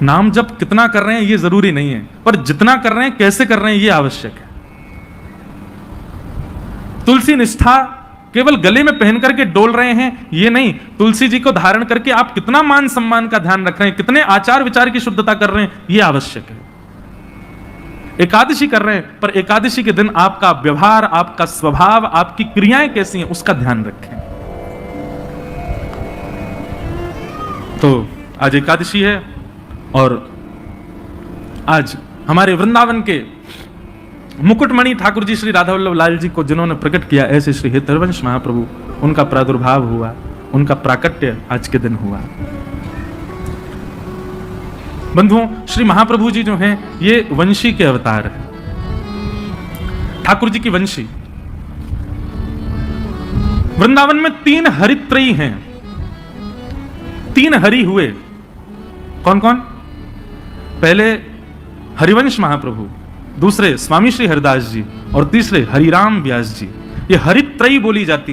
नाम जप कितना कर रहे हैं ये जरूरी नहीं है, पर जितना कर रहे हैं कैसे कर रहे हैं ये आवश्यक है। तुलसी निष्ठा केवल गले में पहन करके डोल रहे हैं ये नहीं, तुलसी जी को धारण करके आप कितना मान सम्मान का ध्यान रख रहे हैं, कितने आचार विचार की शुद्धता कर रहे हैं ये आवश्यक है। एकादशी कर रहे हैं, पर एकादशी के दिन आपका व्यवहार, आपका स्वभाव, आपकी क्रियाएं कैसी हैं उसका ध्यान रखें। तो आज एकादशी है और आज हमारे वृंदावन के मुकुटमणि ठाकुर जी श्री राधा वल्लभ लाल जी को जिन्होंने प्रकट किया, ऐसे श्री हेतरवंश महाप्रभु, उनका प्रादुर्भाव हुआ, उनका प्राकट्य आज के दिन हुआ। बंधुओं, श्री महाप्रभु जी जो हैं ये वंशी के अवतार हैं, ठाकुर जी की वंशी। वृंदावन में 3 हरित्रयी हैं, 3 हरि हुए। कौन कौन? पहले हरिवंश महाप्रभु, दूसरे स्वामी श्री हरिदास जी और तीसरे हरिराम व्यास जी। ये हरित्रयी बोली जाती।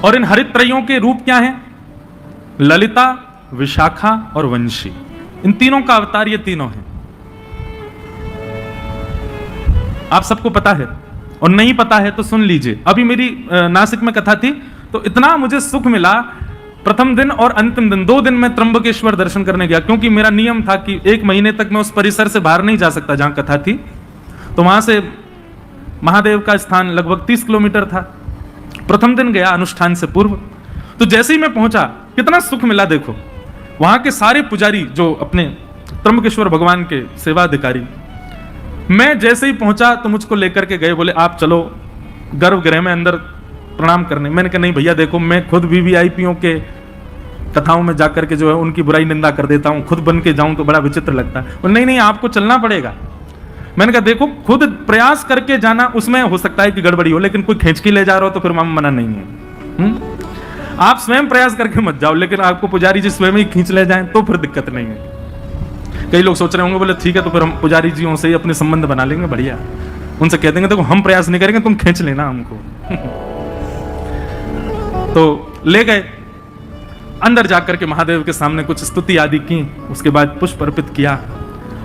और इन हरित्रयों के रूप क्या हैं? ललिता, विशाखा और वंशी। इन तीनों का अवतार ये तीनों हैं। आप सबको पता है, और नहीं पता है तो सुन लीजिए। अभी मेरी नासिक में कथा थी तो इतना मुझे सुख मिला। प्रथम दिन और अंतिम दिन 2 दिन में त्र्यंबकेश्वर दर्शन करने गया, क्योंकि मेरा नियम था कि 1 महीने तक मैं उस परिसर से बाहर नहीं जा सकता जहां कथा थी। तो वहां से महादेव का स्थान लगभग 30 किलोमीटर था। प्रथम दिन गया अनुष्ठान से पूर्व, तो जैसे ही मैं पहुंचा कितना सुख मिला। देखो, वहां के सारे पुजारी जो अपने त्र्यंबकेश्वर भगवान के सेवाधिकारी, मैं जैसे ही पहुंचा तो मुझको लेकर के गए, बोले आप चलो गर्भगृह में अंदर प्रणाम करने। मैंने कहा नहीं भैया, देखो मैं खुद वीवीआईपीओं के कथाओं में जाकर के जो है उनकी बुराई निंदा कर देता हूं, खुद बन के जाऊं तो बड़ा विचित्र लगता है। बोले नहीं नहीं, आपको चलना पड़ेगा। मैंने कहा देखो, खुद प्रयास करके जाना उसमें हो सकता है कि गड़बड़ी हो, लेकिन कोई खींच के ले जा रहा हो तो फिर मना नहीं है। आप स्वयं प्रयास करके मत जाओ, लेकिन आपको पुजारी जी स्वयं ही खींच ले जाएं तो फिर दिक्कत नहीं है। कई लोग सोच रहे होंगे बोले ठीक है तो फिर हम पुजारी जीओं से ही अपने संबंध बना लेंगे, बढ़िया, उनसे कह देंगे देखो हम प्रयास नहीं करेंगे, तुम खींच लेना हमको। तो ले गए अंदर, जाकर के महादेव के सामने कुछ स्तुति आदि की, उसके बाद पुष्प अर्पित किया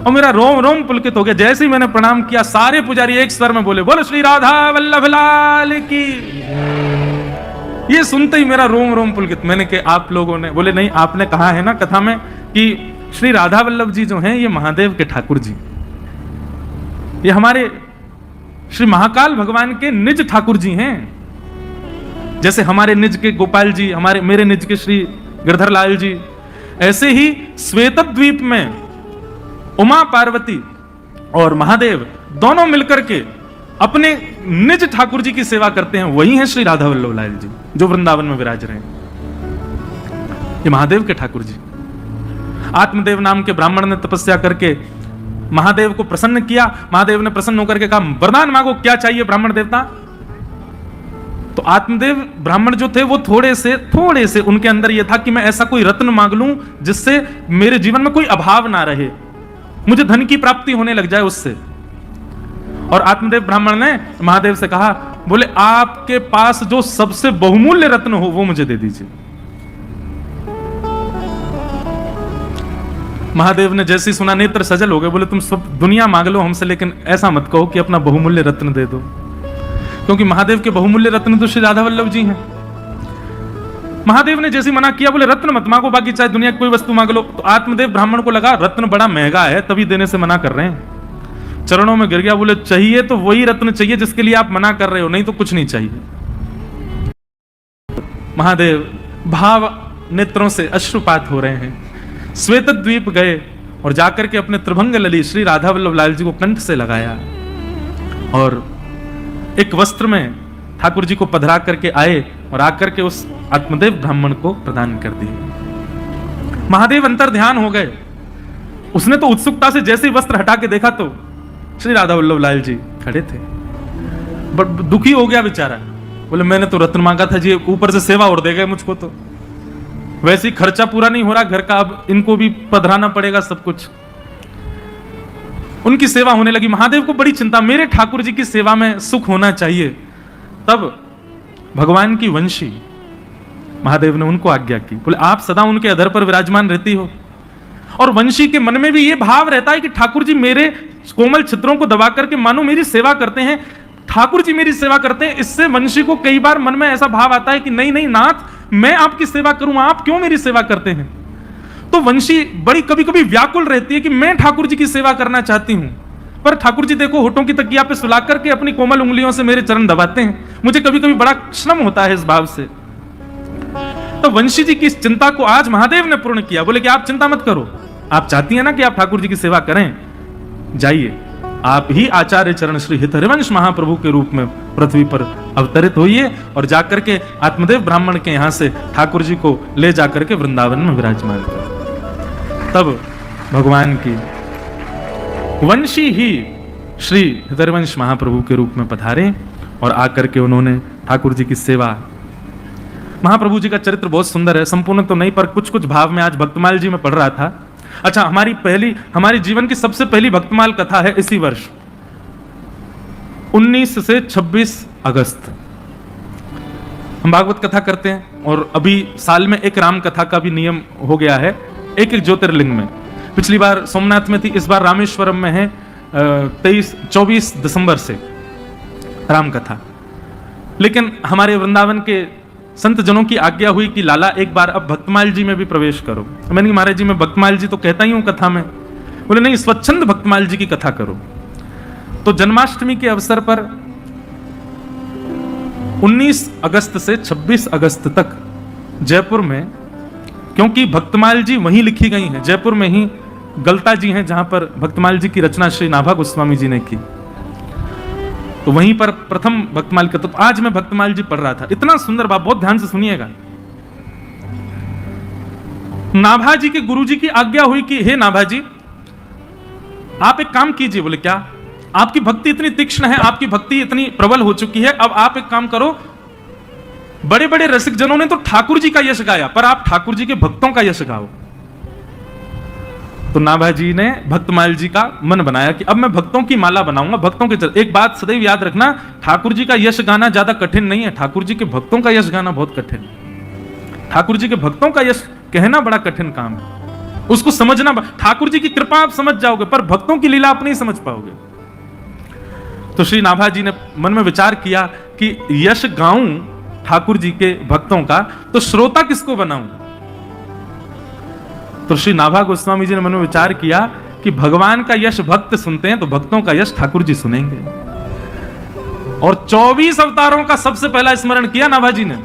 और मेरा रोम रोम पुलकित हो गया। जैसे ही मैंने प्रणाम किया सारे पुजारी एक स्वर में बोले बोलो श्री राधा वल्लभ लाल की। ये सुनते ही मेरा रोम रोम पुलकित। मैंने कहा आप लोगों ने? बोले नहीं, आपने कहा है ना कथा में कि श्री राधा वल्लभ जी जो हैं ये महादेव के ठाकुर जी, ये हमारे श्री महाकाल भगवान के निज ठाकुर जी हैं। जैसे हमारे निज के गोपाल जी, मेरे निज के श्री गिरधर लाल जी, ऐसे ही श्वेतद्वीप में उमा पार्वती और महादेव दोनों मिलकर के अपने निज ठाकुर जी की सेवा करते हैं। वही है श्री राधा वल्लभ लाल जी जो वृंदावन में विराज रहे हैं। ये महादेव के ठाकुर जी। आत्मदेव नाम के ब्राह्मण ने तपस्या करके महादेव को प्रसन्न किया। महादेव ने प्रसन्न होकर के कहा वरदान मांगो, क्या चाहिए ब्राह्मण देवता? तो आत्मदेव ब्राह्मण जो थे वो थोड़े से उनके अंदर यह था कि मैं ऐसा कोई रत्न मांग लूं जिससे मेरे जीवन में कोई अभाव ना रहे, मुझे धन की प्राप्ति होने लग जाए उससे। और आत्मदेव ब्राह्मण ने महादेव से कहा, बोले आपके पास जो सबसे बहुमूल्य रत्न हो वो मुझे दे दीजिए। महादेव ने जैसे ही सुना नेत्र सजल हो गए, बोले तुम सब दुनिया मांग लो हमसे, लेकिन ऐसा मत कहो कि अपना बहुमूल्य रत्न दे दो, क्योंकि महादेव के बहुमूल्य रत्न तो श्री राधा वल्लभ जी हैं। महादेव ने जैसे मना किया, बोले रत्न मत मांगो, बाकी चाहे दुनिया की कोई वस्तु मांग लो। तो आत्मदेव ब्राह्मण को लगा रत्न बड़ा महंगा है, तभी देने से मना कर रहे हैं। चरणों में गिर गया, बोले चाहिए तो वही रत्न चाहिए जिसके लिए आप मना कर रहे हो, नहीं तो कुछ नहीं चाहिए। महादेव भाव नेत्रों से अश्रुपात हो रहे हैं। श्वेतद्वीप गए और जाकर के अपने त्रिभंग लली श्री राधा वल्लभ लाल जी को कंठ से लगाया और एक वस्त्र में ठाकुर जी को पधरा करके आए और आकर के उस आत्मदेव ब्राह्मण को प्रदान कर दिए। महादेव अंतर ध्यान हो गए। उसने तो उत्सुकता से जैसे ही वस्त्र हटा के देखा तो श्री राधा वल्लभ लाल जी खड़े थे। बट दुखी हो गया बेचारा, बोले मैंने तो रत्न मांगा था जी, ऊपर से सेवा और दे गए मुझको, तो वैसे ही खर्चा पूरा नहीं हो रहा घर का, अब इनको भी पधराना पड़ेगा सब कुछ। उनकी सेवा होने लगी। महादेव को बड़ी चिंता, मेरे ठाकुर जी की सेवा में सुख होना चाहिए। तब भगवान की वंशी महादेव ने उनको आज्ञा की, बोले आप सदा उनके अधर पर विराजमान रहती हो। और वंशी के मन में भी ये भाव रहता है कि ठाकुर जी मेरे कोमल छिद्रों को दबा करके मानो मेरी सेवा करते हैं, ठाकुर जी मेरी सेवा करते हैं। इससे वंशी को कई बार मन में ऐसा भाव आता है कि नहीं नहीं नाथ, मैं आपकी सेवा करूं, आप क्यों मेरी सेवा करते हैं। तो वंशी बड़ी कभी कभी व्याकुल रहती है कि मैं ठाकुर जी की सेवा करना चाहती हूं, पर ठाकुर जी देखो होठों की तकिया पे सुला करके अपनी कोमल उंगलियों से मेरे चरण दबाते हैं। मुझे कभी कभी बड़ा श्रम होता है इस भाव से। तो वंशी जी की इस चिंता को आज महादेव ने पूर्ण किया। बोले कि आप चिंता मत करो, आप चाहती हैं ना कि आप ठाकुर जी की सेवा करें, जाइए आप ही आचार्य चरण श्री हित हरिवंश महाप्रभु के रूप में पृथ्वी पर अवतरित होइए और जाकर के आत्मदेव ब्राह्मण के यहां से ठाकुर जी को ले जाकर के वृंदावन में विराजमान करें। तब भगवान की वंशी ही श्री हरिवंश महाप्रभु के रूप में पधारे और आकर के उन्होंने ठाकुर जी की सेवा। महाप्रभु जी का चरित्र बहुत सुंदर है, संपूर्ण तो नहीं पर कुछ कुछ भाव में आज भक्तमाल जी में पढ़ रहा था। अच्छा, हमारी जीवन की सबसे पहली भक्तमाल कथा है इसी वर्ष 19 से 26 अगस्त हम भागवत कथा करते हैं। और अभी साल में एक राम कथा का भी नियम हो गया है, एक ज्योतिर्लिंग में। पिछली बार सोमनाथ में थी, इस बार रामेश्वरम में है 24 दिसंबर से राम कथा। लेकिन हमारे वृंदावन के संत जनों की आज्ञा हुई कि लाला एक बार अब भक्तमाल जी में भी प्रवेश करो। मैंने कहा महाराज जी मैं भक्तमाल जी तो कहता ही हूं कथा में। बोले नहीं, स्वच्छंद भक्तमाल जी की कथा करो। तो जन्माष्टमी के अवसर पर 19 अगस्त से 26 अगस्त तक जयपुर में, क्योंकि भक्तमाल जी वहीं लिखी गई हैं, जयपुर में ही गलता जी हैं जहां पर भक्तमाल जी की रचना श्री नाभा गोस्वामी जी ने की, तो वहीं पर प्रथम भक्तमाल का। तो आज मैं भक्तमाल जी पढ़ रहा था, इतना सुंदर बात, बहुत ध्यान से सुनिएगा। नाभा जी के गुरु जी की आज्ञा हुई कि हे नाभा जी आप एक काम कीजिए। बोले क्या? आपकी भक्ति इतनी तीक्ष्ण है, आपकी भक्ति इतनी प्रबल हो चुकी है, अब आप एक काम करो, बड़े बड़े रसिक जनों ने तो ठाकुर जी का यश गाया, पर आप ठाकुर जी के भक्तों का यश गाओ। तो नाभा जी ने भक्तमाल जी का मन बनाया कि अब मैं भक्तों की माला बनाऊंगा, भक्तों के। एक बात सदैव याद रखना, ठाकुर जी का यश गाना ज्यादा कठिन नहीं है, ठाकुर जी के भक्तों का यश गाना बहुत कठिन है। ठाकुर जी के भक्तों का यश कहना बड़ा कठिन काम है, उसको समझना। ठाकुर जी की कृपा आप समझ जाओगे, पर भक्तों की लीला आप नहीं समझ पाओगे। तो श्री नाभा जी ने मन में विचार किया कि यश गाऊं ठाकुर जी के भक्तों का, तो श्रोता किसको बनाऊं। तो श्री नाभा गोस्वामी जी ने मन में विचार किया कि भगवान का यश भक्त सुनते हैं, तो भक्तों का यश ठाकुर जी सुनेंगे। और 24 अवतारों का सबसे पहला स्मरण किया नाभा जी ने।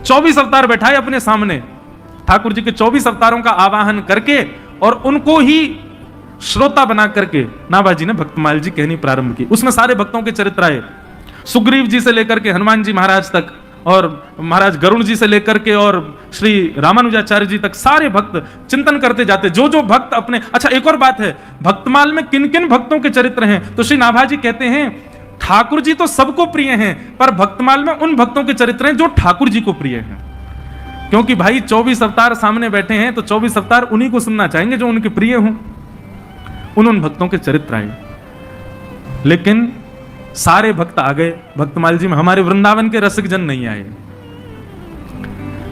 24 अवतार बैठाए अपने सामने, ठाकुर जी के 24 अवतारों का आवाहन करके और उनको ही श्रोता बना करके नाभा जी ने भक्तमाल जी कहनी प्रारंभ की। उसमें सारे भक्तों के चरित्र आए, सुग्रीव जी से लेकर के हनुमान जी महाराज तक, और महाराज गरुण जी से लेकर के और श्री रामानुजाचार्य जी तक, सारे भक्त चिंतन करते जाते, जो जो भक्त अपने। अच्छा, एक और बात है, भक्तमाल में किन किन भक्तों के चरित्र हैं, तो श्री नाभा जी कहते हैं ठाकुर जी तो सबको प्रिय हैं, पर भक्तमाल में उन भक्तों के चरित्र हैं जो ठाकुर जी को प्रिय हैं। क्योंकि भाई 24 अवतार सामने बैठे हैं, तो 24 अवतार उन्हीं को सुनना चाहेंगे जो उनके प्रिय हों। उन भक्तों के चरित्र आए, लेकिन सारे भक्त आ गए भक्तमाल जी में, हमारे वृंदावन के रसिक जन नहीं आए।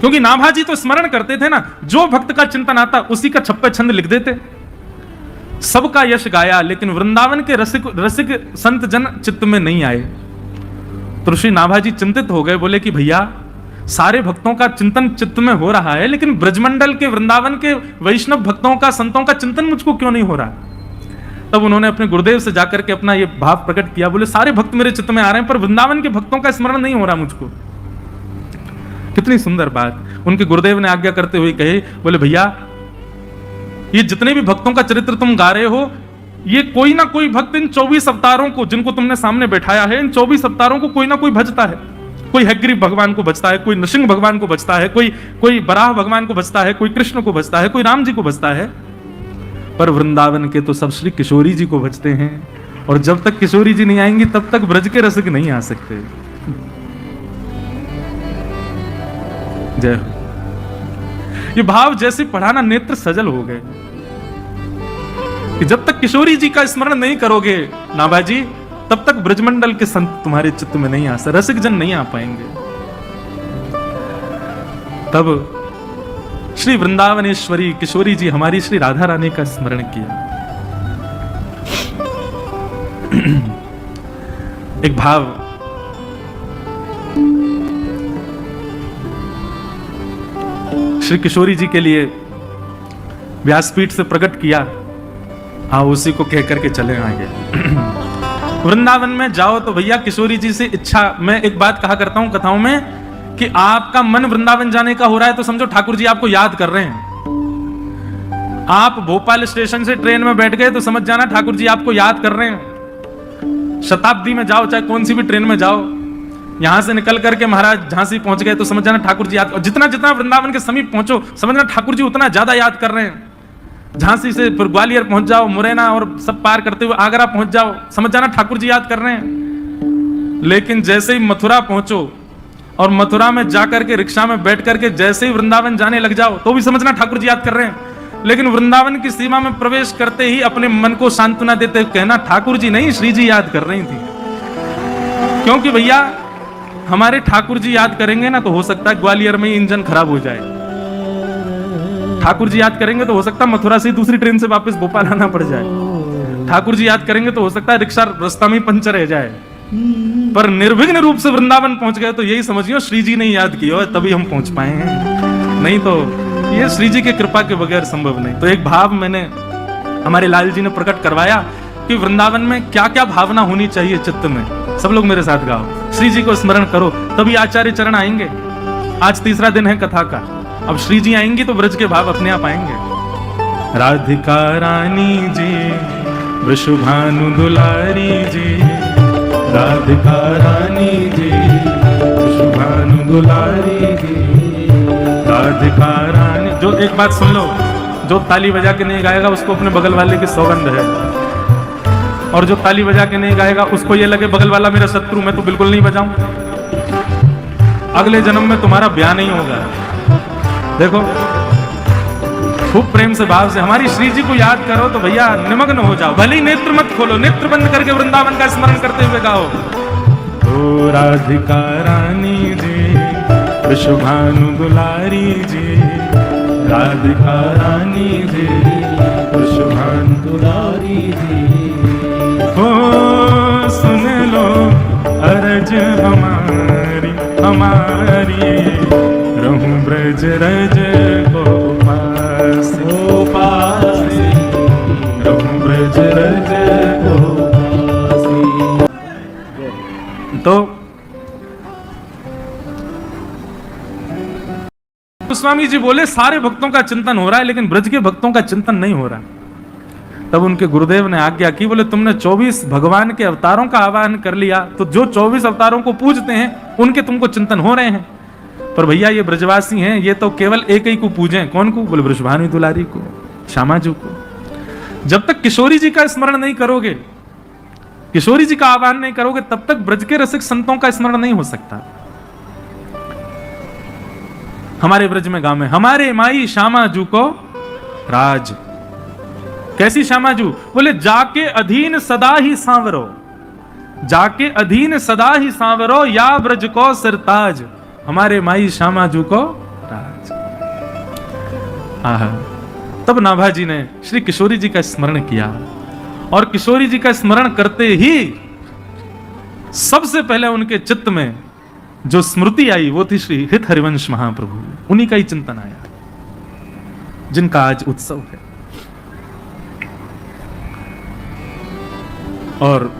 क्योंकि नाभा जी तो स्मरण करते थे ना, जो भक्त का चिंतन आता उसी का छप्पे छंद लिख देते, सबका यश गाया, लेकिन वृंदावन के रसिक संत जन चित्त में नहीं आए। तो श्री नाभा जी चिंतित हो गए, बोले कि भैया सारे भक्तों का चिंतन चित्त में हो रहा है, लेकिन ब्रजमंडल के वृंदावन के वैष्णव भक्तों का, संतों का चिंतन मुझको क्यों नहीं हो रहा। तब उन्होंने अपने गुरुदेव से जाकर के अपना ये भाव प्रकट किया, बोले सारे भक्त मेरे चित्त में आ रहे हैं, पर वृंदावन के भक्तों का स्मरण नहीं हो रहा मुझको। कितनी सुंदर बात। उनके गुरुदेव ने आज्ञा करते हुए कहे, बोले भैया ये जितने भी भक्तों का चरित्र तुम गा रहे हो, ये कोई ना कोई भक्त इन 24 अवतारों को जिनको तुमने सामने बैठाया है, इन 24 अवतारों को कोई ना कोई भजता है। कोई हयग्रीव भगवान को भजता है, कोई नृसिंह भगवान को भजता है, कोई बराह भगवान को भजता है, कोई कृष्ण को भजता है, कोई राम जी को भजता है, पर वृंदावन के तो सब श्री किशोरी जी को भजते हैं। और जब तक किशोरी जी नहीं आएंगी तब तक ब्रज के रसिक नहीं आ सकते। जय हो। ये भाव जैसे पढ़ाना नेत्र सजल हो गए कि जब तक किशोरी जी का स्मरण नहीं करोगे नाभा जी, तब तक ब्रजमंडल के संत तुम्हारे चित्त में नहीं आ सकते, रसिक जन नहीं आ पाएंगे। तब श्री वृंदावनेश्वरी किशोरी जी हमारी श्री राधा रानी का स्मरण किया। एक भाव श्री किशोरी जी के लिए व्यासपीठ से प्रकट किया, उसी को कह करके चले आगे। वृंदावन में जाओ तो भैया किशोरी जी से इच्छा, मैं एक बात कहा करता हूं कथाओं में कि आपका मन वृंदावन जाने का हो रहा है तो समझो ठाकुर जी आपको याद कर रहे हैं। आप भोपाल स्टेशन से ट्रेन में बैठ गए तो समझ जाना ठाकुर जी आपको याद कर रहे हैं। शताब्दी में जाओ, चाहे कौन सी भी ट्रेन में जाओ, यहां से निकल करके महाराज झांसी पहुंच गए तो समझ जाना ठाकुर जी याद, जितना जितना वृंदावन के समीप पहुंचो समझना ठाकुर जी उतना ज्यादा याद कर रहे हैं। झांसी से फिर ग्वालियर पहुंच जाओ, मुरैना और सब पार करते हुए आगरा पहुंच जाओ, समझ जाना ठाकुर जी याद कर रहे हैं। लेकिन जैसे ही मथुरा पहुंचो और मथुरा में जाकर के रिक्शा में बैठ करके जैसे ही वृंदावन जाने लग जाओ तो भी समझना ठाकुर जी याद कर रहे हैं। लेकिन वृंदावन की सीमा में प्रवेश करते ही अपने मन को सांत्वना देते कहना ठाकुर जी नहीं, श्री जी याद कर रही थी। क्योंकि भैया हमारे ठाकुर जी याद करेंगे ना तो हो सकता है ग्वालियर में इंजन खराब हो जाए, ठाकुर जी याद करेंगे तो हो सकता है मथुरा से दूसरी ट्रेन से वापस भोपाल आना पड़ जाए, ठाकुर जी याद करेंगे तो हो सकता है रिक्शा रास्ता में पंचर रह जाए। पर निर्विघ्न रूप से वृंदावन पहुंच गए तो यही समझियो श्री जी ने याद किया तभी हम पहुंच पाए हैं, नहीं तो ये श्री जी की कृपा के बगैर संभव नहीं। तो एक भाव मैंने हमारे लाल जी ने प्रकट करवाया कि वृंदावन में क्या क्या भावना होनी चाहिए चित्त में। सब लोग मेरे साथ गाओ, श्री जी को स्मरण करो तभी आचार्य चरण आएंगे। आज तीसरा दिन है कथा का, अब श्री जी आएंगी तो ब्रज के भाव अपने आप आएंगे। राधिका रानी जी, वृषभानु दुलारी जी, राधिका रानी जी, वृषभानु दुलारी जी, राधिका रानी। जो एक बात सुन लो, जो ताली बजा के नहीं गाएगा उसको अपने बगल वाले की सौगंध है, और जो ताली बजा के नहीं गाएगा उसको ये लगे बगल वाला मेरा शत्रु, मैं तो बिल्कुल नहीं बजाऊं, अगले जन्म में तुम्हारा ब्याह नहीं होगा। देखो खूब प्रेम से भाव से हमारी श्री जी को याद करो तो भैया निमग्न हो जाओ, भले ही नेत्र मत खोलो, नेत्र बंद करके वृंदावन का स्मरण करते हुए गाओ। ओ राधिका रानी जी, वृषभानु दुलारी जी, राधिका रानी जी, वृषभानु दुलारी जी। हो सुन लो अरज हमारी हमारी, रहूं ब्रज रज को पास रहूं ब्रज रज को पास। तो स्वामी जी बोले सारे भक्तों का चिंतन हो रहा है लेकिन ब्रज के भक्तों का चिंतन नहीं हो रहा। तब उनके गुरुदेव ने आज्ञा की, बोले तुमने 24 भगवान के अवतारों का आवाहन कर लिया तो जो 24 अवतारों को पूजते हैं उनके तुमको चिंतन हो रहे हैं, पर भैया ये ब्रजवासी हैं, ये तो केवल एक ही को पूजें। कौन को? बोले वृषभानु दुलारी को, श्यामा जी को। जब तक किशोरी जी का स्मरण नहीं करोगे, किशोरी जी का आह्वान नहीं करोगे, तब तक ब्रज के रसिक संतों का स्मरण नहीं हो सकता। हमारे ब्रज में गांव में हमारे माई श्यामा जू को राज। कैसी श्यामा जू? बोले जाके अधीन सदा ही सांवरो, जाके अधीन सदा ही सांवरो, या ब्रज को सिरताज। हमारे माई श्यामा जू को राज। तब नाभा जी ने श्री किशोरी जी का स्मरण किया, और किशोरी जी का स्मरण करते ही सबसे पहले उनके चित्त में जो स्मृति आई वो थी श्री हित हरिवंश महाप्रभु। उन्हीं का ही चिंतन आया जिनका आज उत्सव है। और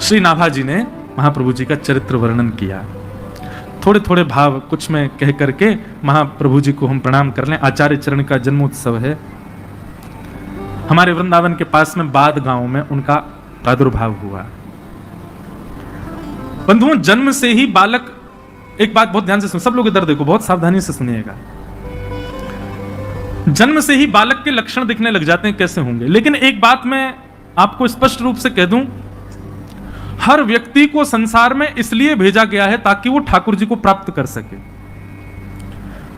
श्री नाभा जी ने महाप्रभु जी का चरित्र वर्णन किया। थोड़े थोड़े भाव कुछ में कह करके महाप्रभु जी को हम प्रणाम कर लें। आचार्य चरण का जन्मोत्सव है। हमारे वृंदावन के पास में बाद गांव में उनका प्रादुर्भाव हुआ। बंधुओं, जन्म से ही बालक, एक बात बहुत ध्यान से सुन, सब लोग इधर देखो, बहुत सावधानी से सुनिएगा। जन्म से ही बालक के लक्षण दिखने लग जाते हैं, कैसे होंगे। लेकिन एक बात मैं आपको स्पष्ट रूप से कह दूं, हर व्यक्ति को संसार में इसलिए भेजा गया है ताकि वो ठाकुर जी को प्राप्त कर सके।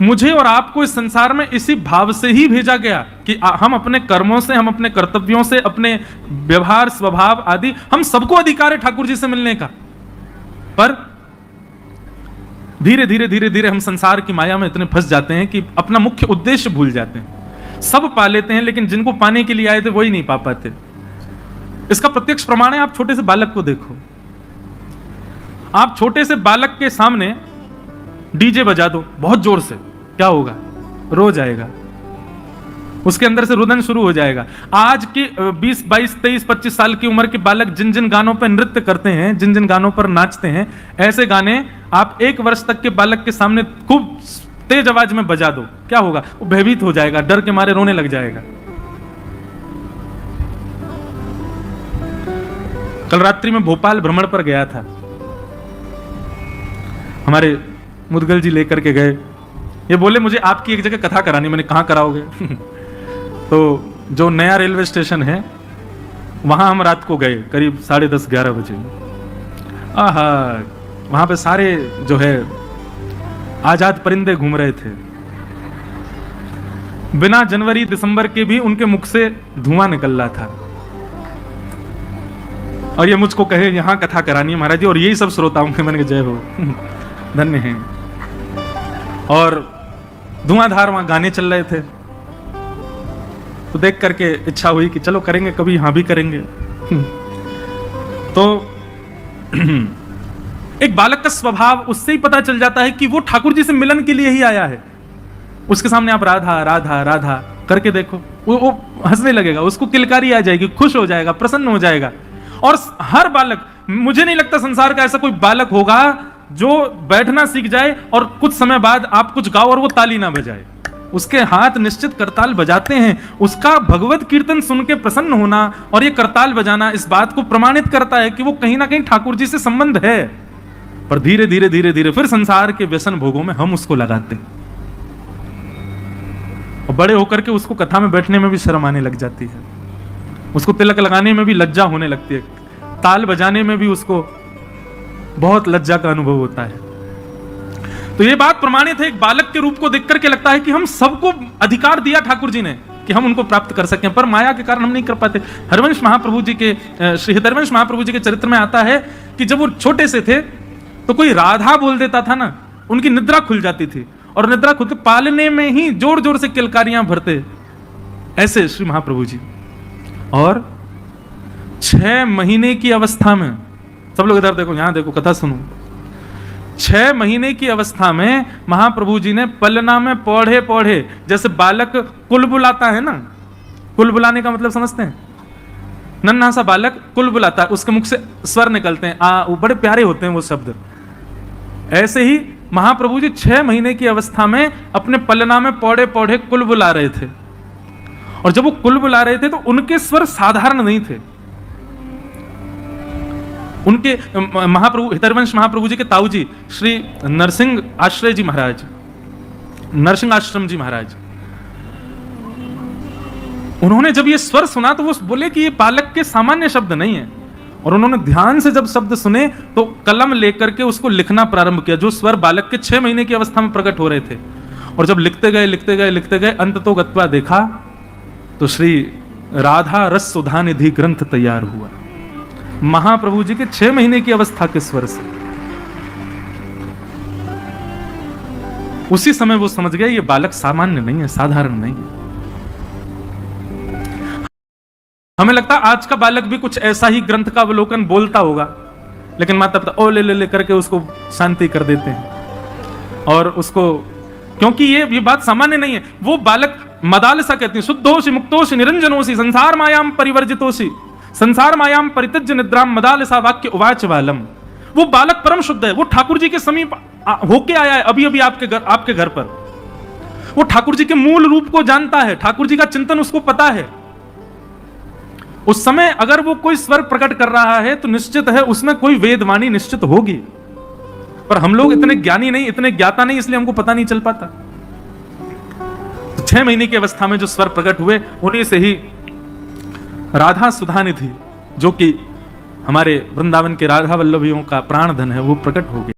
मुझे और आपको इस संसार में इसी भाव से ही भेजा गया कि हम अपने कर्मों से, हम अपने कर्तव्यों से, अपने व्यवहार स्वभाव आदि, हम सबको अधिकार है ठाकुर जी से मिलने का। पर धीरे धीरे धीरे धीरे हम संसार की माया में इतने फंस जाते हैं कि अपना मुख्य उद्देश्य भूल जाते हैं। सब पा लेते हैं, लेकिन जिनको पाने के लिए आए थे वही नहीं पा पाते। इसका प्रत्यक्ष प्रमाण है, आप छोटे से बालक को देखो। आप छोटे से बालक के सामने डीजे बजा दो बहुत जोर से, क्या होगा? रो जाएगा, उसके अंदर से रुदन शुरू हो जाएगा। आज की 20, 22, 23, 25 साल की उम्र के बालक जिन जिन गानों पर नृत्य करते हैं, जिन जिन गानों पर नाचते हैं, ऐसे गाने आप 1 वर्ष तक के बालक के सामने खूब तेज आवाज में बजा दो, क्या होगा? वो भयभीत हो जाएगा, डर के मारे रोने लग जाएगा। कल रात्रि में भोपाल भ्रमण पर गया था, हमारे मुदगल जी लेकर के गए। ये बोले मुझे आपकी एक जगह कथा करानी। मैंने कहाँ कराओगे? तो जो नया रेलवे स्टेशन है वहां हम रात को गए, करीब 10:30, 11 बजे। आहा, वहां पे सारे जो है आजाद परिंदे घूम रहे थे। बिना जनवरी दिसंबर के भी उनके मुख से धुआं निकल रहा था। और ये मुझको कहे यहां कथा करानी है महाराज जी, और यही सब श्रोताओं के। मैंने कहा जय हो, धन्य हैं। और धुआंधार वहां गाने चल रहे थे, तो देख करके इच्छा हुई कि चलो करेंगे, कभी यहां भी करेंगे। तो एक बालक का स्वभाव उससे ही पता चल जाता है कि वो ठाकुर जी से मिलन के लिए ही आया है। उसके सामने आप राधा राधा राधा करके देखो, वो हंसने लगेगा, उसको किलकारी आ जाएगी, खुश हो जाएगा, प्रसन्न हो जाएगा। और हर बालक, मुझे नहीं लगता संसार का ऐसा कोई बालक होगा जो बैठना सीख जाए और कुछ समय बाद आप कुछ गाओ और वो ताली ना बजाए। उसके हाथ निश्चित करताल बजाते हैं। उसका भगवत कीर्तन सुन के प्रसन्न होना और ये करताल बजाना इस बात को प्रमाणित करता है कि वो कहीं ना कहीं ठाकुर जी से संबंध है। पर धीरे धीरे धीरे धीरे फिर संसार के व्यसन भोगों में हम उसको लगाते हैं, और बड़े होकर के उसको कथा में बैठने में भी शर्म आने लग जाती है, उसको तिलक लगाने में भी लज्जा होने लगती है, ताल बजाने में भी उसको बहुत लज्जा का अनुभव होता है। तो ये बात प्रमाणित है, एक बालक के रूप को देख करके लगता है कि हम सबको अधिकार दिया ठाकुर जी ने कि हम उनको प्राप्त कर सकें, पर माया के कारण हम नहीं कर पाते। हरिवंश महाप्रभु जी के, श्री हरिवंश महाप्रभु जी के चरित्र में आता है कि जब वो छोटे से थे तो कोई राधा बोल देता था ना, उनकी निद्रा खुल जाती थी, और निद्रा खुलते पालने में ही जोर जोर से किलकारियां भरते, ऐसे श्री महाप्रभु जी। और 6 महीने की अवस्था में, सब लोग इधर देखो, यहां देखो, कथा सुनो। 6 महीने की अवस्था में महाप्रभु जी ने पलना में पौधे पौधे, जैसे बालक कुल बुलाता है ना, कुल बुलाने का मतलब समझते हैं? नन्हा सा बालक कुल बुलाता है, उसके मुख से स्वर निकलते हैं, वो बड़े प्यारे होते हैं वो शब्द। ऐसे ही महाप्रभु जी 6 महीने की अवस्था में अपने पलना में पौधे पौधे कुल बुला रहे थे। और जब वो कुल बुला रहे थे तो उनके स्वर साधारण नहीं थे। उनके महाप्रभु, हितरवंश महाप्रभु जी के ताऊ जी श्री नरसिंह आश्रय जी महाराज, नरसिंह आश्रम जी महाराज, उन्होंने जब ये स्वर सुना तो वो बोले कि ये बालक के सामान्य शब्द नहीं है। और उन्होंने ध्यान से जब शब्द सुने तो कलम लेकर के उसको लिखना प्रारंभ किया, जो स्वर बालक के 6 महीने की अवस्था में प्रकट हो रहे थे। और जब लिखते गए लिखते गए लिखते गए, अंत तो गत्वा देखा तो श्री राधा रस सुधा निधि ग्रंथ तैयार हुआ, महाप्रभु जी के 6 महीने की अवस्था के स्वर से। उसी समय वो समझ गए ये बालक सामान्य नहीं है, साधारण नहीं है। हमें लगता आज का बालक भी कुछ ऐसा ही ग्रंथ का अवलोकन बोलता होगा, लेकिन माता पिता ओ ले ले ले करके उसको शांति कर देते हैं। और उसको, क्योंकि ये बात सामान्य नहीं है। वो बालक मदालसा कहती है, शुद्धोषि मुक्तोषि निरंजनोषि संसार मायाम परिवर्जितोषि संसार मायाम परित्यज्य निद्राम मदालसा वाक्य उवाच बालम। वो बालक परम शुद्ध है, वो ठाकुर जी के समीप होके आया है अभी अभी आपके घर पर। वो ठाकुर जी के मूल रूप को जानता है, ठाकुर जी का चिंतन उसको पता है। उस समय अगर वो कोई स्वर प्रकट कर रहा है तो निश्चित है उसमें कोई वेदवाणी निश्चित होगी। पर हम लोग इतने ज्ञानी नहीं, इतने ज्ञाता नहीं, इसलिए हमको पता नहीं चल पाता। तो 6 महीने की अवस्था में जो स्वर प्रकट हुए, उन्हीं से ही राधा सुधा निधि, जो कि हमारे वृंदावन के राधा वल्लभियों का प्राण धन है, वो प्रकट हो गया।